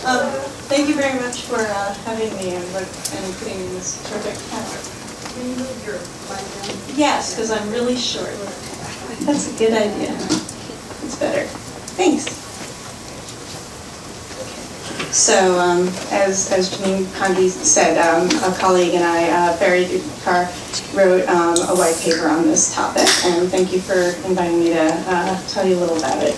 Thank you very much for having me and putting in this terrific panel. Can you move your mic down? Yes, because I'm really short. That's a good idea. It's better. Thanks. So, as Janine Conde said, a colleague and I, Barry Dukar, wrote a white paper on this topic, and thank you for inviting me to tell you a little about it.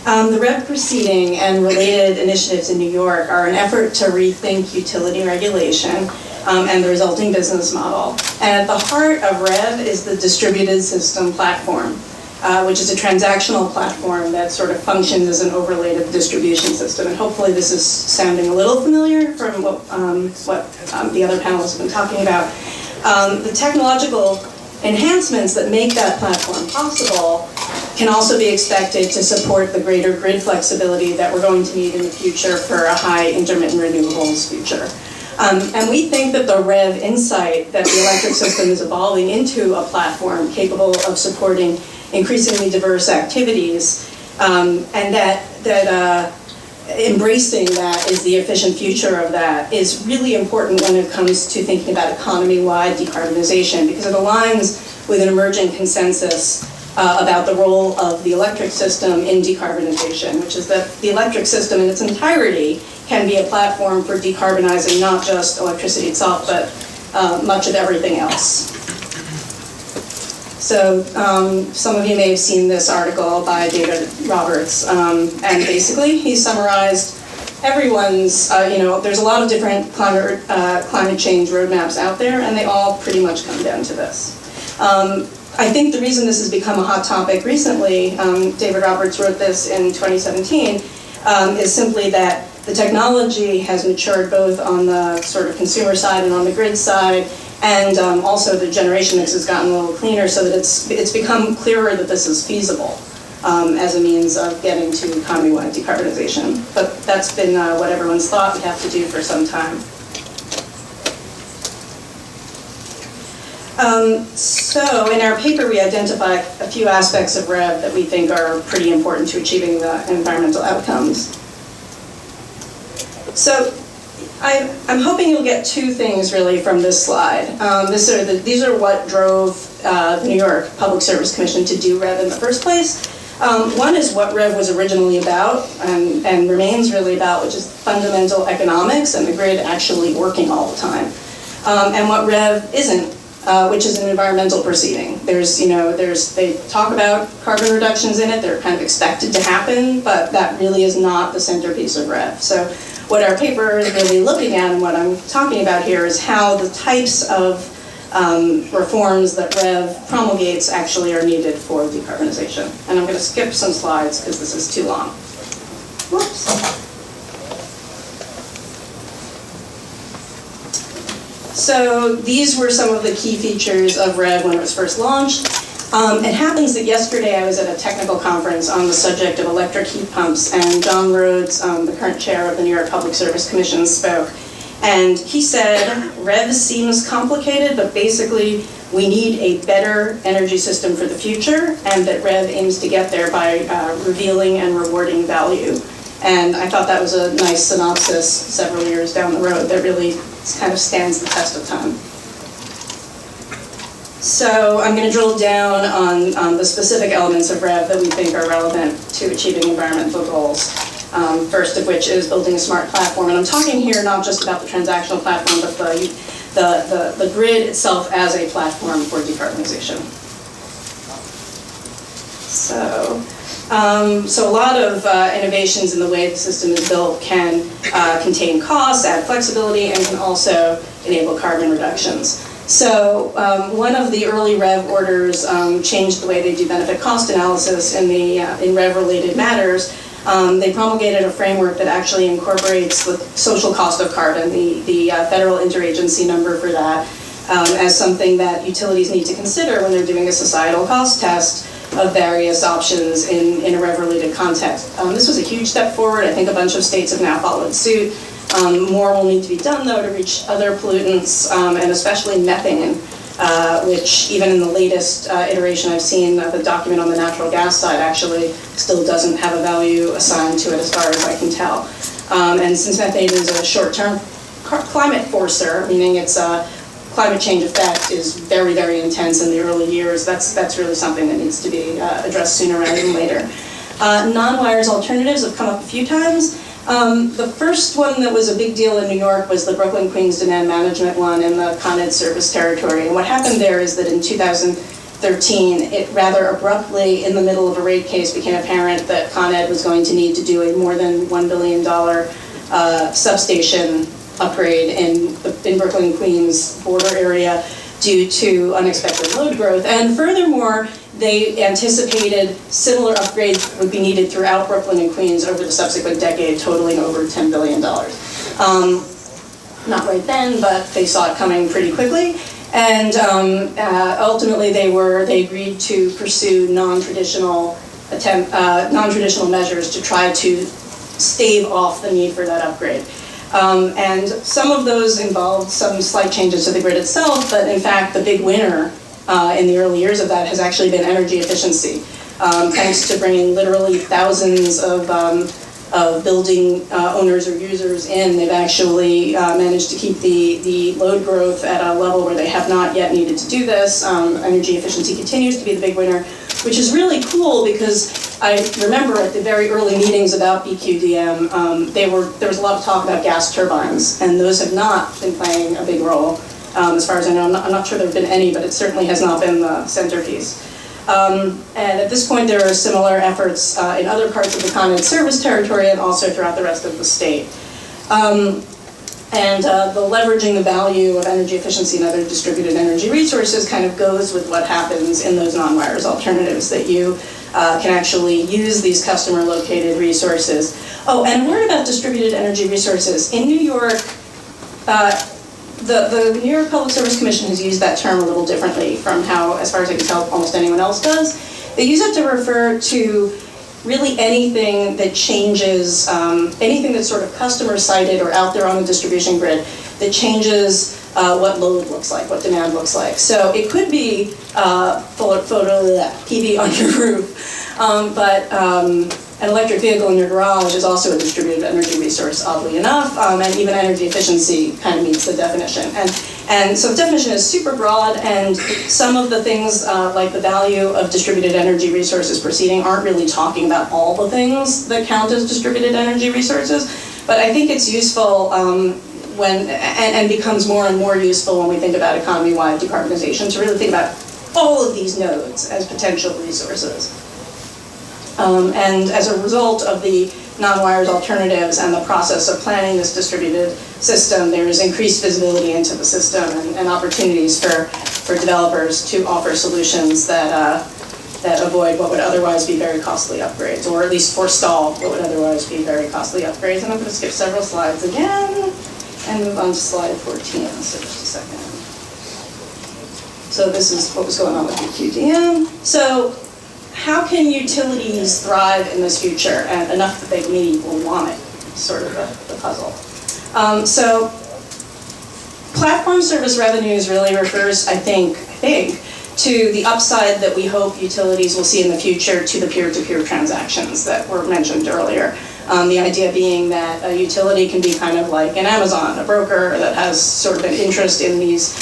The REV proceeding and related initiatives in New York are an effort to rethink utility regulation and the resulting business model. And at the heart of REV is the distributed system platform, which is a transactional platform that sort of functions as an overlay to the distribution system. And hopefully this is sounding a little familiar from what the other panelists have been talking about. The technological enhancements that make that platform possible can also be expected to support the greater grid flexibility that we're going to need in the future for a high intermittent renewables future. And we think that the REV insight that the electric system is evolving into a platform capable of supporting increasingly diverse activities, and that embracing that is the efficient future of that is really important when it comes to thinking about economy-wide decarbonization, because it aligns with an emerging consensus about the role of the electric system in decarbonization, which is that the electric system in its entirety can be a platform for decarbonizing not just electricity itself, but much of everything else. So some of you may have seen this article by David Roberts, and basically he summarized everyone's, there's a lot of different climate change roadmaps out there, and they all pretty much come down to this. I think the reason this has become a hot topic recently, David Roberts wrote this in 2017, is simply that the technology has matured both on the sort of consumer side and on the grid side, and also the generation mix has gotten a little cleaner, so that it's become clearer that this is feasible as a means of getting to economy-wide decarbonization. But that's been what everyone's thought we have to do for some time. So in our paper, we identify a few aspects of REV that we think are pretty important to achieving the environmental outcomes. So I'm hoping you'll get two things really from this slide. These are what drove the New York Public Service Commission to do REV in the first place. One is what REV was originally about and remains really about, which is fundamental economics and the grid actually working all the time. And what REV isn't, which is an environmental proceeding. They talk about carbon reductions in it, they're kind of expected to happen, but that really is not the centerpiece of REV. So what our paper is really looking at and what I'm talking about here is how the types of reforms that REV promulgates actually are needed for decarbonization. And I'm going to skip some slides because this is too long. Whoops. So these were some of the key features of REV when it was first launched. It happens that yesterday I was at a technical conference on the subject of electric heat pumps, and John Rhodes, the current chair of the New York Public Service Commission, spoke. And he said, REV seems complicated, but basically we need a better energy system for the future, and that REV aims to get there by revealing and rewarding value. And I thought that was a nice synopsis several years down the road that really kind of stands the test of time. So I'm going to drill down on the specific elements of REV that we think are relevant to achieving environmental goals. First of which is building a smart platform. And I'm talking here not just about the transactional platform, but the grid itself as a platform for decarbonization. So a lot of innovations in the way the system is built can contain costs, add flexibility, and can also enable carbon reductions. So one of the early REV orders changed the way they do benefit cost analysis in REV-related matters. They promulgated a framework that actually incorporates the social cost of carbon, the federal interagency number for that, as something that utilities need to consider when they're doing a societal cost test of various options in a REV-related context. This was a huge step forward. I think a bunch of states have now followed suit. More will need to be done, though, to reach other pollutants, and especially methane, which even in the latest iteration I've seen of the document on the natural gas side actually still doesn't have a value assigned to it as far as I can tell. And since methane is a short-term climate forcer, meaning its climate change effect is very, very intense in the early years, that's really something that needs to be addressed sooner rather than later. Non-wires alternatives have come up a few times. The first one that was a big deal in New York was the Brooklyn-Queens demand management one in the Con Ed service territory. And what happened there is that in 2013, it rather abruptly, in the middle of a rate case, became apparent that Con Ed was going to need to do a more than $1 billion substation upgrade in Brooklyn-Queens border area due to unexpected load growth. And furthermore, they anticipated similar upgrades would be needed throughout Brooklyn and Queens over the subsequent decade, totaling over $10 billion. Not right then, but they saw it coming pretty quickly. And ultimately, they agreed to pursue non-traditional measures to try to stave off the need for that upgrade. And some of those involved some slight changes to the grid itself, but in fact, the big winner in the early years of that has actually been energy efficiency. Thanks to bringing literally thousands of building owners or users in, they've actually managed to keep the load growth at a level where they have not yet needed to do this. Energy efficiency continues to be the big winner, which is really cool because I remember at the very early meetings about BQDM, there was a lot of talk about gas turbines, and those have not been playing a big role. As far as I know, I'm not sure there have been any, but it certainly has not been the centerpiece. And at this point, there are similar efforts in other parts of the Con Ed service territory and also throughout the rest of the state. The leveraging the value of energy efficiency and other distributed energy resources kind of goes with what happens in those non-wires alternatives, that you can actually use these customer-located resources. Oh, and a word about distributed energy resources. In New York, the New York Public Service Commission has used that term a little differently from how, as far as I can tell, almost anyone else does. They use it to refer to really anything that changes, anything that's sort of customer-sited or out there on the distribution grid that changes what load looks like, what demand looks like. So it could be PV on your roof, but an electric vehicle in your garage is also a distributed energy resource, oddly enough, and even energy efficiency kind of meets the definition. And so the definition is super broad, and some of the things like the value of distributed energy resources proceeding aren't really talking about all the things that count as distributed energy resources, but I think it's useful and becomes more and more useful when we think about economy-wide decarbonization, to really think about all of these nodes as potential resources. And as a result of the non-wires alternatives and the process of planning this distributed system, there is increased visibility into the system and opportunities for developers to offer solutions that avoid what would otherwise be very costly upgrades, or at least forestall what would otherwise be very costly upgrades. And I'm going to skip several slides again and move on to slide 14, so just a second. So this is what was going on with BQDM. So how can utilities thrive in this future, and enough that they maybe will want it, sort of the puzzle. So platform service revenues really refers, I think, to the upside that we hope utilities will see in the future to the peer-to-peer transactions that were mentioned earlier. The idea being that a utility can be kind of like an Amazon, a broker that has sort of an interest in these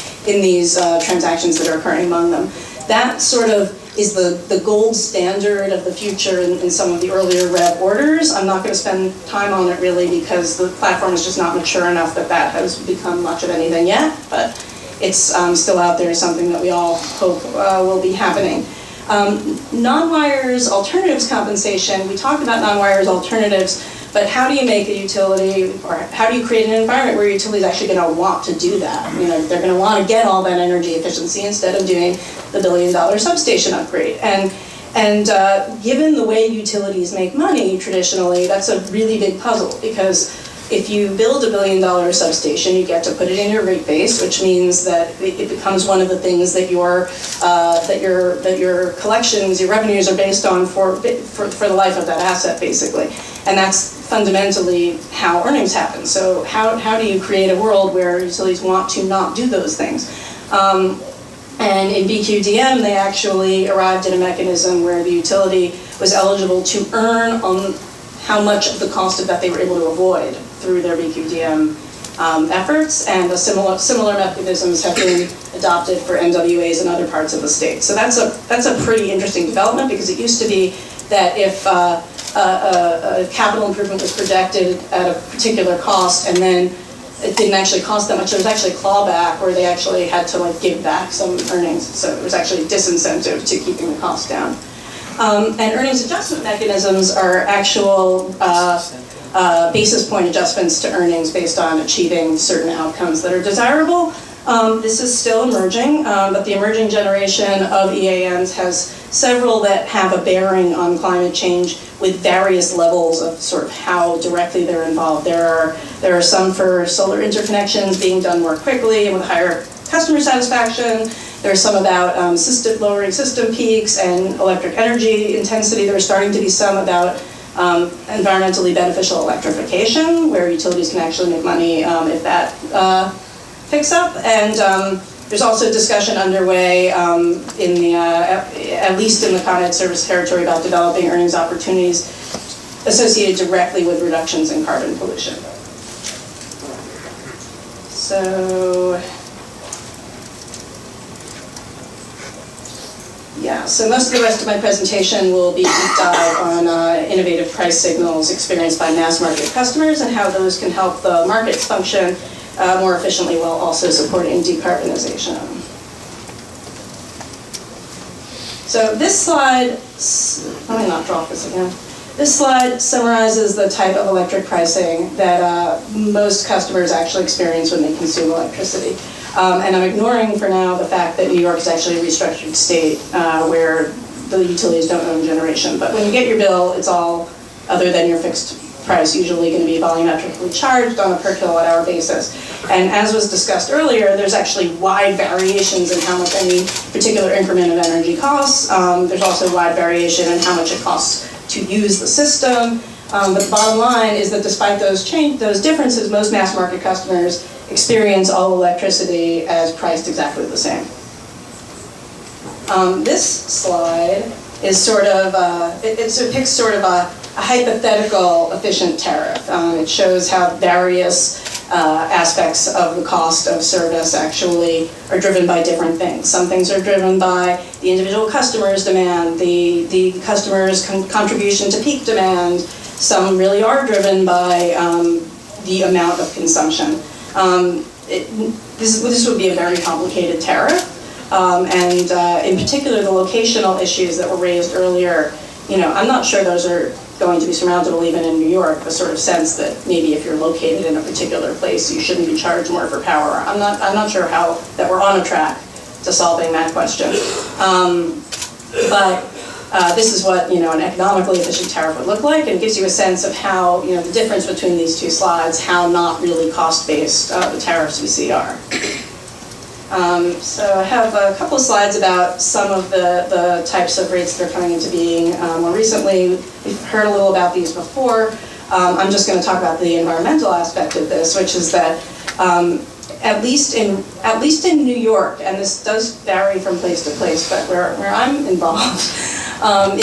transactions that are occurring among them. That sort of is the gold standard of the future in some of the earlier rev orders. I'm not going to spend time on it really because the platform is just not mature enough that has become much of anything yet, but it's still out there, something that we all hope will be happening. Non-wires alternatives compensation, we talked about non-wires alternatives, but how do you make a utility, or how do you create an environment where a utility is actually going to want to do that? You know, they're going to want to get all that energy efficiency instead of doing the $1 billion substation upgrade. And given the way utilities make money traditionally, that's a really big puzzle, because if you build a $1 billion substation, you get to put it in your rate base, which means that it becomes one of the things that your collections, your revenues are based on for the life of that asset, basically. And that's fundamentally how earnings happen. So how do you create a world where utilities want to not do those things? And in BQDM, they actually arrived at a mechanism where the utility was eligible to earn on how much of the cost of that they were able to avoid through their BQDM efforts, and similar mechanisms have been adopted for NWAs in other parts of the state. So that's a pretty interesting development, because it used to be that if a capital improvement was projected at a particular cost and then it didn't actually cost that much, there was actually a clawback where they actually had to like give back some earnings. So there was actually a disincentive to keeping the cost down. And earnings adjustment mechanisms are actual basis point adjustments to earnings based on achieving certain outcomes that are desirable. This is still emerging, but the emerging generation of EAMs has several that have a bearing on climate change with various levels of sort of how directly they're involved. There are some for solar interconnections being done more quickly and with higher customer satisfaction. There are some about lowering system peaks and electric energy intensity. There are starting to be some about environmentally beneficial electrification, where utilities can actually make money if that picks up. And there's also discussion underway in the, at least in the Con Ed service territory, about developing earnings opportunities associated directly with reductions in carbon pollution. So, yeah, so most of the rest of my presentation will be deep dive on innovative price signals experienced by mass market customers and how those can help the markets function more efficiently while also supporting decarbonization. So this slide, let me not drop this again. This slide summarizes the type of electric pricing that most customers actually experience when they consume electricity. And I'm ignoring for now the fact that New York is actually a restructured state where the utilities don't own generation. But when you get your bill, it's all other than your fixed price, usually going to be volumetrically charged on a per kilowatt hour basis. And as was discussed earlier, there's actually wide variations in how much any particular increment of energy costs. There's also wide variation in how much it costs to use the system. But the bottom line is that despite those differences, most mass market customers experience all electricity as priced exactly the same. This slide is sort of, it depicts sort of a hypothetical efficient tariff. It shows how various aspects of the cost of service actually are driven by different things. Some things are driven by the individual customer's demand, the customer's contribution to peak demand. Some really are driven by the amount of consumption. This would be a very complicated tariff, and in particular the locational issues that were raised earlier. I'm not sure those are going to be surmountable even in New York, the sort of sense that maybe if you're located in a particular place you shouldn't be charged more for power. I'm not sure how that we're on a track to solving that question. But this is what an economically efficient tariff would look like, and it gives you a sense of how the difference between these two slides, how not really cost-based the tariffs we see are. So I have a couple of slides about some of the types of rates that are coming into being more recently. We've heard a little about these before. I'm just going to talk about the environmental aspect of this, which is that at least in New York, and this does vary from place to place, but where I'm involved,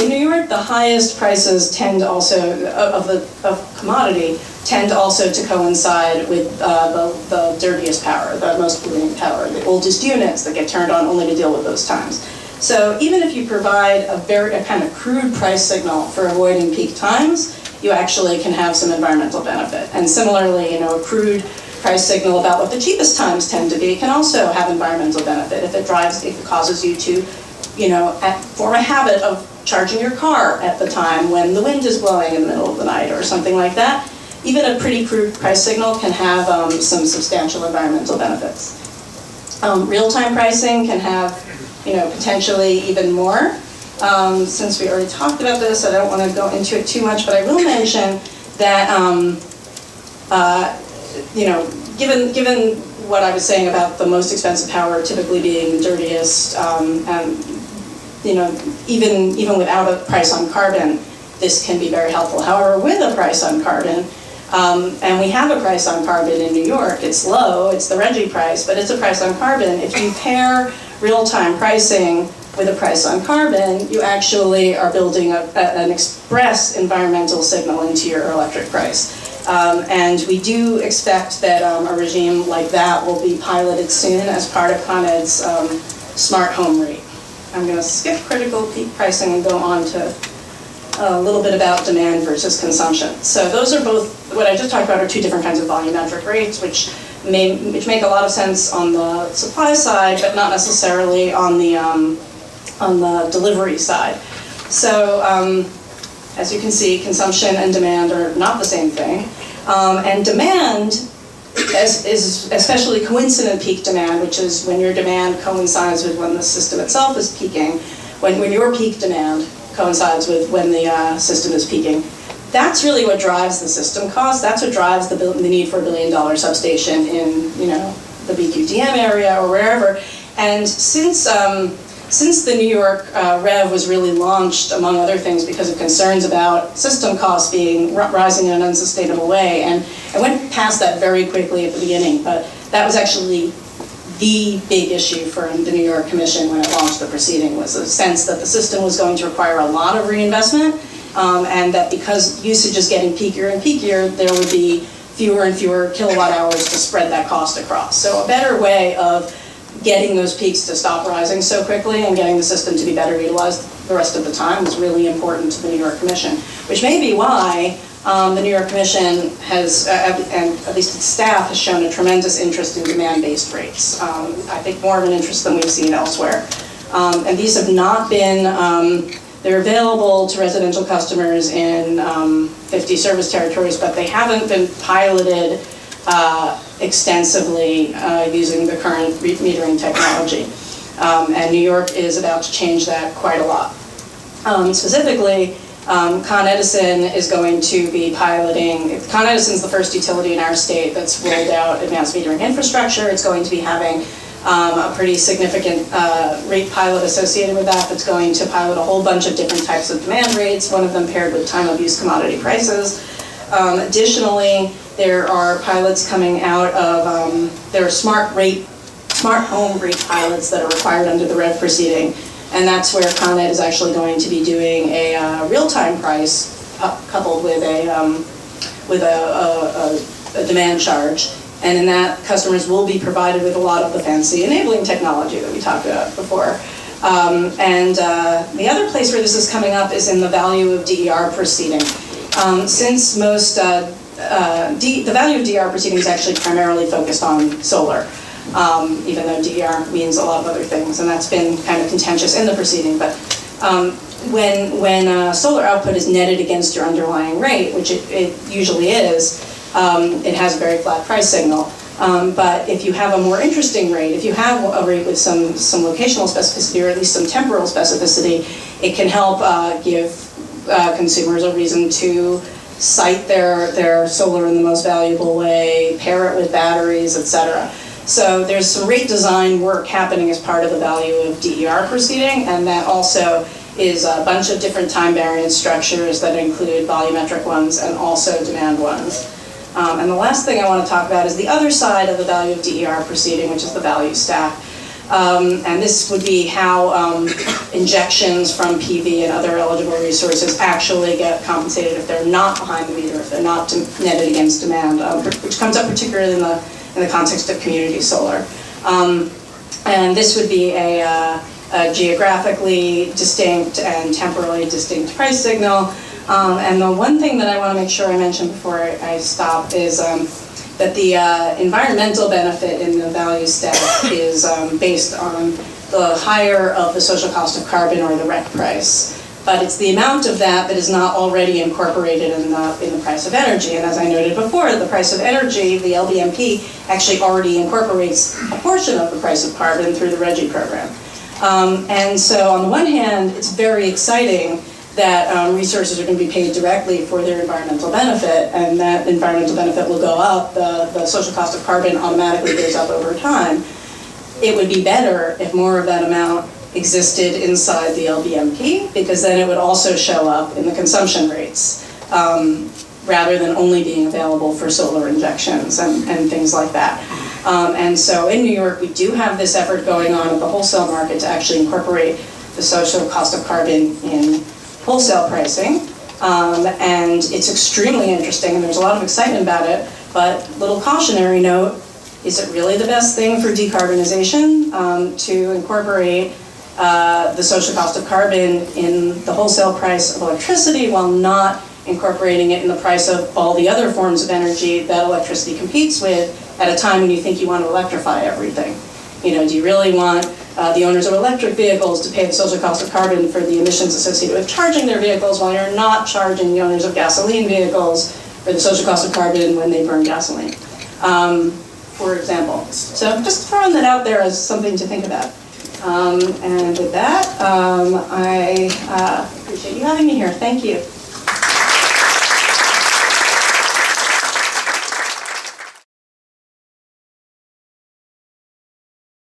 in New York, the highest prices tend also of commodity tend also to coincide with the dirtiest power, the most polluting power, the oldest units that get turned on only to deal with those times. So even if you provide a kind of crude price signal for avoiding peak times, you actually can have some environmental benefit. And similarly, a crude price signal about what the cheapest times tend to be can also have environmental benefit if it causes you to, form a habit of charging your car at the time when the wind is blowing in the middle of the night or something like that. Even a pretty crude price signal can have some substantial environmental benefits. Real-time pricing can have, potentially even more. Since we already talked about this, I don't want to go into it too much, but I will mention that, given what I was saying about the most expensive power typically being the dirtiest, and even without a price on carbon, this can be very helpful. However, with a price on carbon, and we have a price on carbon in New York, it's low, it's the RGGI price, but it's a price on carbon. If you pair real-time pricing with a price on carbon, you actually are building an express environmental signal into your electric price. And we do expect that a regime like that will be piloted soon as part of Con Ed's smart home rate. I'm going to skip critical peak pricing and go on to a little bit about demand versus consumption. So those are both, what I just talked about are two different kinds of volumetric rates, which make a lot of sense on the supply side, but not necessarily on the delivery side. So as you can see, consumption and demand are not the same thing. And demand is especially coincident peak demand, which is when your demand coincides with when the system itself is peaking, when your peak demand coincides with when the system is peaking. That's really what drives the system cost. That's what drives the need for $1 billion substation in, the BQDM area or wherever. And since the New York REV was really launched, among other things, because of concerns about system costs being rising in an unsustainable way, and I went past that very quickly at the beginning, but that was actually the big issue for the New York Commission when it launched the proceeding, was a sense that the system was going to require a lot of reinvestment, and that because usage is getting peakier and peakier, there would be fewer and fewer kilowatt hours to spread that cost across. So a better way of getting those peaks to stop rising so quickly and getting the system to be better utilized the rest of the time was really important to the New York Commission, which may be why the New York Commission has, and at least its staff, has shown a tremendous interest in demand-based rates. I think more of an interest than we've seen elsewhere. And these have not been, they're available to residential customers in 50 service territories, but they haven't been piloted extensively using the current metering technology. And New York is about to change that quite a lot. Specifically, Con Edison is going to be piloting, Con Edison's the first utility in our state that's rolled out advanced metering infrastructure. It's going to be having a pretty significant rate pilot associated with that that's going to pilot a whole bunch of different types of demand rates, one of them paired with time of use commodity prices. Additionally, there are pilots coming out of, there are smart home rate pilots that are required under the REV proceeding, and that's where Con Ed is actually going to be doing a real-time price coupled with a demand charge. And in that, customers will be provided with a lot of the fancy enabling technology that we talked about before. The other place where this is coming up is in the value of DER proceeding. Since most, the value of DER proceeding is actually primarily focused on solar, even though DER means a lot of other things, and that's been kind of contentious in the proceeding. But when solar output is netted against your underlying rate, which it usually is, it has a very flat price signal. But if you have a more interesting rate, if you have a rate with some locational specificity, or at least some temporal specificity, it can help give consumers a reason to site their solar in the most valuable way, pair it with batteries, etc. So there's some rate design work happening as part of the value of DER proceeding, and that also is a bunch of different time variance structures that include volumetric ones and also demand ones. And the last thing I want to talk about is the other side of the value of DER proceeding, which is the value stack. And this would be how injections from PV and other eligible resources actually get compensated if they're not behind the meter, if they're not netted against demand, which comes up particularly in the context of community solar. And this would be a geographically distinct and temporally distinct price signal. And the one thing that I want to make sure I mention before I stop is that the environmental benefit in the value stack is based on the higher of the social cost of carbon or the REC price. But it's the amount of that is not already incorporated in the price of energy. And as I noted before, the price of energy, the LBMP, actually already incorporates a portion of the price of carbon through the RGGI program. And so on the one hand, it's very exciting that resources are going to be paid directly for their environmental benefit, and that environmental benefit will go up. The social cost of carbon automatically goes up over time. It would be better if more of that amount existed inside the LBMP, because then it would also show up in the consumption rates, rather than only being available for solar injections and things like that. And so in New York, we do have this effort going on at the wholesale market to actually incorporate the social cost of carbon in wholesale pricing. And it's extremely interesting, and there's a lot of excitement about it, but little cautionary note, is it really the best thing for decarbonization to incorporate the social cost of carbon in the wholesale price of electricity while not incorporating it in the price of all the other forms of energy that electricity competes with at a time when you think you want to electrify everything? You know, do you really want the owners of electric vehicles to pay the social cost of carbon for the emissions associated with charging their vehicles while you're not charging the owners of gasoline vehicles for the social cost of carbon when they burn gasoline, for example? So just throwing that out there as something to think about. And with that, I appreciate you having me here. Thank you.